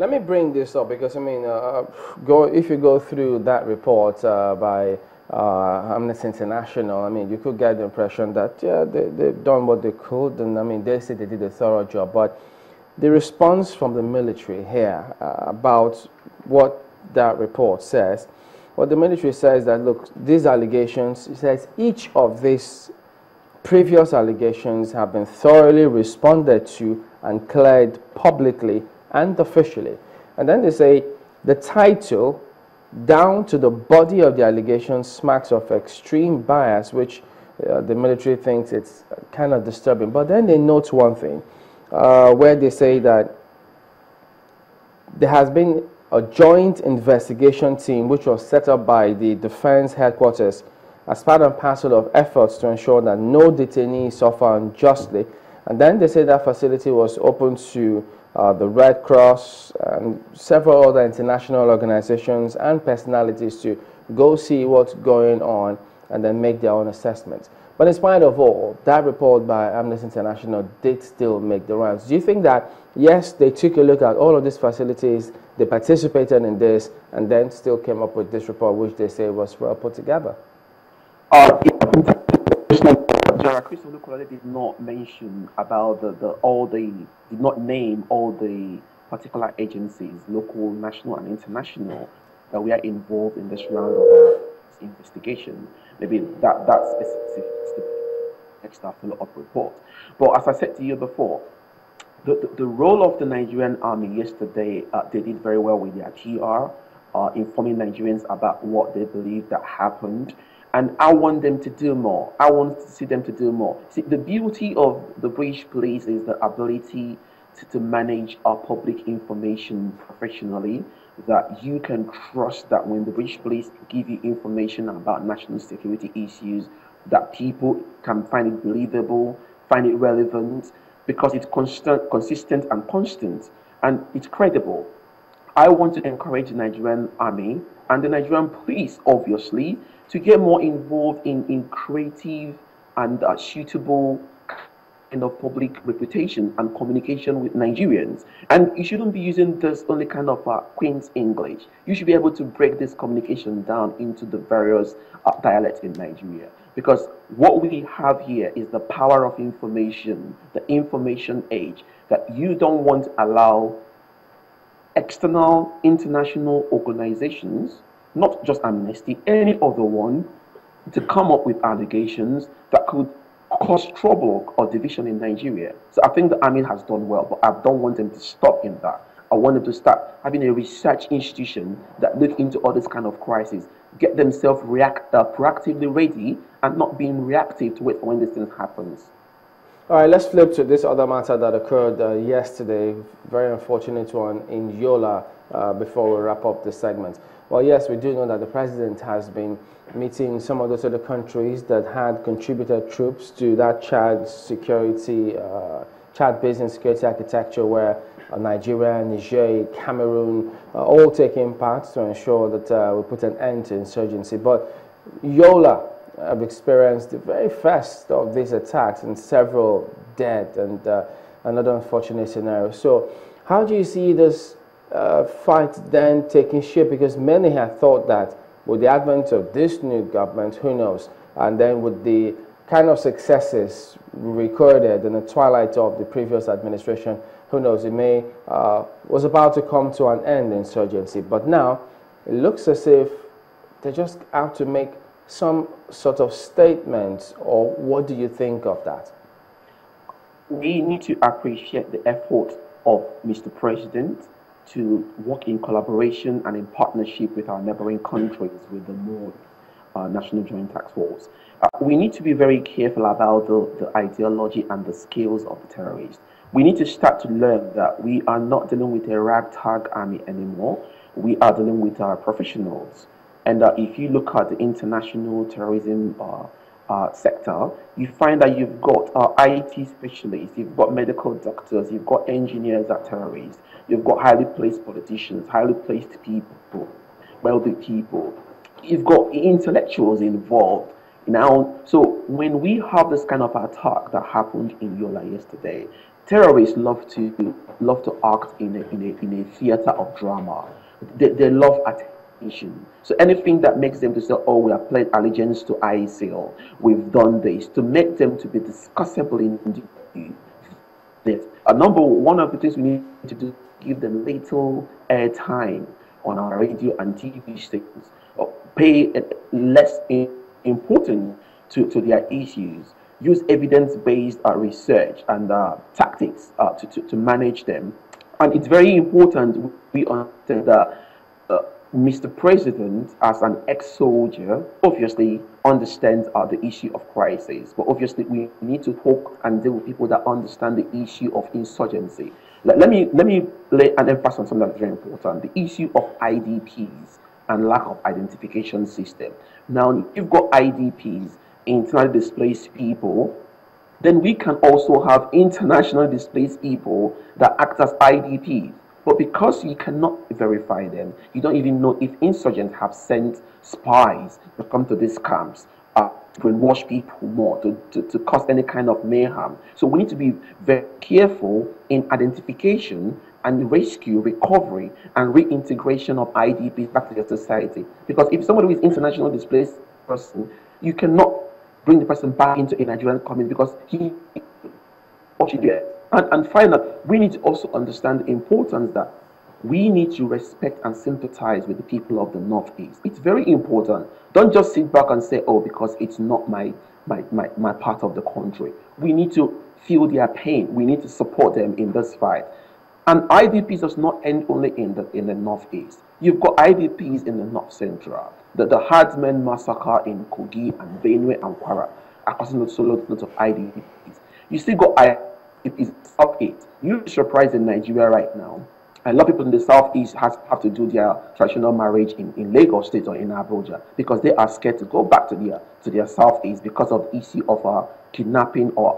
Let me bring this up because I mean, if you go through that report by Amnesty International, I mean, you could get the impression that yeah, they've done what they could, and I mean, they say they did a thorough job. But the response from the military here about what that report says, what the military says that look, these allegations, it says each of these previous allegations have been thoroughly responded to and cleared publicly and officially. And then they say the title down to the body of the allegations smacks of extreme bias, which the military thinks it's kind of disturbing. But then they note one thing where they say that there has been a joint investigation team which was set up by the defense headquarters as part and parcel of efforts to ensure that no detainees suffer unjustly. And then they say that facility was open to the Red Cross and several other international organizations and personalities to go see what's going on and then make their own assessments. But in spite of all, that report by Amnesty International did still make the rounds. Do you think that, yes, they took a look at all of these facilities, they participated in this, and then still came up with this report, which they say was well put together? Crystal did not mention about did not name all the particular agencies, local, national, and international, that we are involved in this round of investigation. Maybe that specific extra follow-up report. But as I said to you before, the role of the Nigerian Army yesterday, they did very well with their PR, informing Nigerians about what they believe that happened. And I want them to do more. I want to see them to do more. See, the beauty of the British police is the ability to manage our public information professionally, that you can trust that when the British police give you information about national security issues, that people can find it believable, find it relevant, because it's consistent and constant, and it's credible. I want to encourage the Nigerian Army and the Nigerian police, obviously, to get more involved in creative and suitable kind of public reputation and communication with Nigerians. And you shouldn't be using this only kind of Queen's English. You should be able to break this communication down into the various dialects in Nigeria. Because what we have here is the power of information, the information age, that you don't want to allow external international organizations, not just Amnesty, any other one, to come up with allegations that could cause trouble or division in Nigeria. So I think the army has done well, but I don't want them to stop in that. I want them to start having a research institution that look into all this kind of crisis, get themselves proactively ready and not being reactive to wait for when this thing happens. All right, let's flip to this other matter that occurred yesterday, very unfortunate one in Yola, before we wrap up this segment. Well, yes, we do know that the president has been meeting some of those other countries that had contributed troops to that Chad Basin security architecture, where Nigeria, Niger, Cameroon all taking part to ensure that we put an end to insurgency. But Yola have experienced the very first of these attacks and several dead and another unfortunate scenario. So how do you see this fight then taking shape? Because many have thought that with the advent of this new government, who knows, and then with the kind of successes recorded in the twilight of the previous administration, who knows, it may was about to come to an end, insurgency. But now it looks as if they're just out to make some sort of statement, or what do you think of that? We need to appreciate the effort of Mr. President to work in collaboration and in partnership with our neighboring countries with the MOD, National Joint Task Force. We need to be very careful about the ideology and the skills of the terrorists. We need to start to learn that we are not dealing with a ragtag army anymore. We are dealing with our professionals. And if you look at the international terrorism sector, you find that you've got IT specialists, you've got medical doctors, you've got engineers that are terrorists, you've got highly placed politicians, highly placed people, wealthy people, you've got intellectuals involved. Now, so when we have this kind of attack that happened in Yola yesterday, Terrorists love to act in a theater of drama. They love attention. So anything that makes them to say, "Oh, we have pledged allegiance to ISIL, we've done this," to make them to be discussable in this. Number one of the things we need to do, give them little airtime on our radio and TV stations, or pay less importance to their issues. Use evidence-based research and tactics to manage them. And it's very important we understand that Mr. President, as an ex-soldier, obviously understands the issue of crisis. But obviously, we need to talk and deal with people that understand the issue of insurgency. Let me lay an emphasis on something that's very important: the issue of IDPs and lack of identification system. Now, if you've got IDPs, internally displaced people, then we can also have international displaced people that act as IDPs. But because you cannot verify them, you don't even know if insurgents have sent spies to come to these camps, to brainwash people more, to cause any kind of mayhem. So we need to be very careful in identification and rescue, recovery, and reintegration of IDPs back to the society. Because if somebody is international displaced person, you cannot bring the person back into a Nigerian community because he or she there. And finally, we need to also understand the importance that we need to respect and sympathize with the people of the Northeast. It's very important. Don't just sit back and say, "Oh, because it's not my part of the country." We need to feel their pain. We need to support them in this fight. And IDPs does not end only in the Northeast. You've got IDPs in the North Central. The Herdsmen massacre in Kogi and Benue and Kwara are causing lots of IDPs. You still got IDPs Southeast. You'll be surprised in Nigeria right now. A lot of people in the Southeast have to do their traditional marriage in Lagos State or in Abuja because they are scared to go back to their Southeast because of the issue of kidnapping or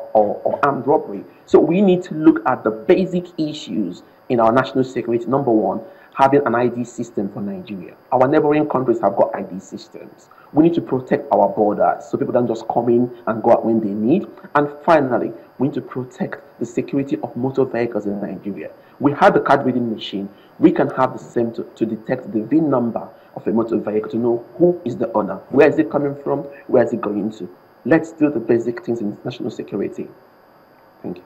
armed robbery. So we need to look at the basic issues in our national security. Number one, having an ID system for Nigeria. Our neighboring countries have got ID systems. We need to protect our borders so people don't just come in and go out when they need. And finally, we need to protect the security of motor vehicles in Nigeria. We have the card reading machine. We can have the same to detect the VIN number of a motor vehicle to know who is the owner, where is it coming from, where is it going to. Let's do the basic things in national security. Thank you.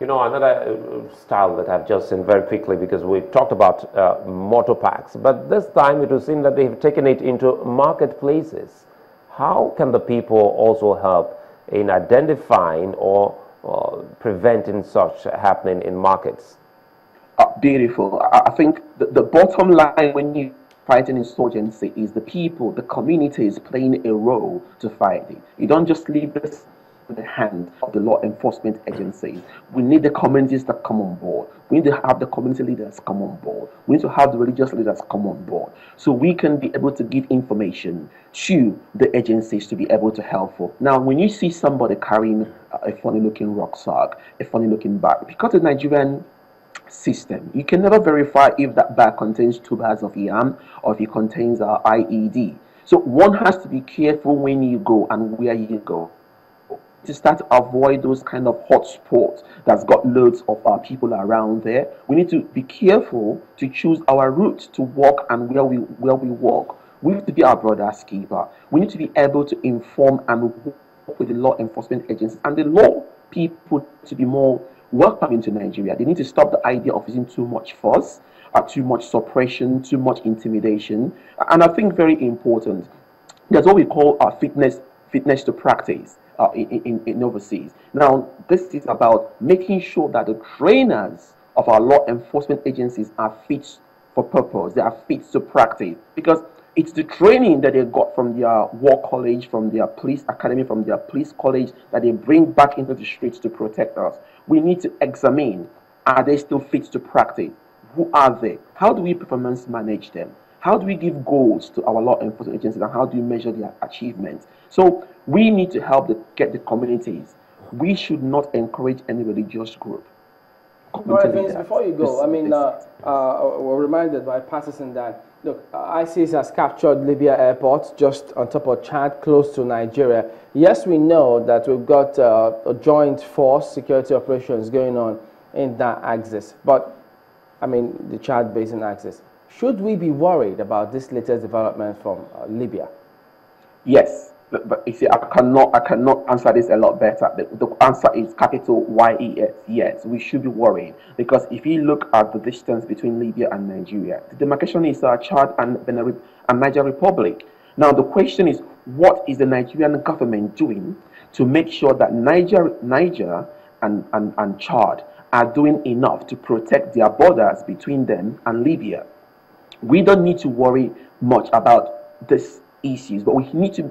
You know, another style that I've just seen very quickly, because we've talked about motor parks, but this time it would seem that they've taken it into marketplaces. How can the people also help in identifying or preventing such happening in markets? Beautiful. I think the bottom line when you fighting insurgency is the people, the communities playing a role to fight it. You don't just leave this in the hand of the law enforcement agencies. We need the communities that come on board. We need to have the community leaders come on board. We need to have the religious leaders come on board so we can be able to give information to the agencies to be able to help for. Now, when you see somebody carrying a funny-looking rucksack, a funny-looking bag, because the Nigerian system, you can never verify if that bag contains 2 bags of yam or if it contains IED. So one has to be careful when you go and where you go to start to avoid those kind of hot spots that's got loads of people around there. We need to be careful to choose our routes to walk and where we walk. We need to be our brother's keeper. We need to be able to inform and work with the law enforcement agencies and the law people to be more welcome into Nigeria. They need to stop the idea of using too much force, too much suppression, too much intimidation. And I think very important, there's what we call fitness to practice in overseas. Now, this is about making sure that the trainers of our law enforcement agencies are fit for purpose. They are fit to practice, because it's the training that they got from their war college, from their police academy, from their police college that they bring back into the streets to protect us. We need to examine, are they still fit to practice? Who are they? How do we performance manage them? How do we give goals to our law enforcement agencies, and how do we measure their achievements? So we need to help get the communities. We should not encourage any religious group All right, Vince, before you go, I mean, we're reminded by Patterson that, look, ISIS has captured Libya airport just on top of Chad, close to Nigeria. Yes, we know that we've got a joint force security operations going on in that axis, but, I mean, the Chad Basin axis. Should we be worried about this latest development from Libya? Yes. But you see, I cannot answer this a lot better. The answer is capital YES. Yes, we should be worried, because if you look at the distance between Libya and Nigeria, the demarcation is Chad and Niger Republic. Now the question is, what is the Nigerian government doing to make sure that Niger and Chad are doing enough to protect their borders between them and Libya? We don't need to worry much about these issues, but we need to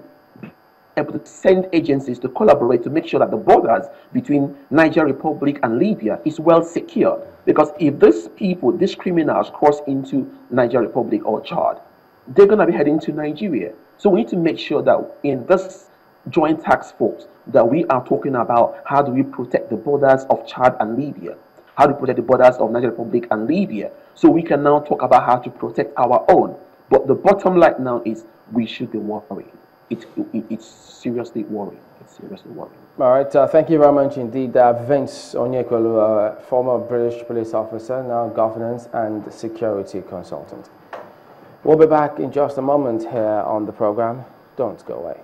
able to send agencies to collaborate to make sure that the borders between Niger Republic and Libya is well secured. Because if these people, these criminals, cross into Niger Republic or Chad, they're going to be heading to Nigeria. So we need to make sure that in this joint task force that we are talking about, how do we protect the borders of Chad and Libya? How do we protect the borders of Niger Republic and Libya? So we can now talk about how to protect our own. But the bottom line now is we should be worried. It's seriously worrying. It's seriously worrying. All right. Thank you very much indeed. Vince Onyekwelu, former British police officer, now governance and security consultant. We'll be back in just a moment here on the program. Don't go away.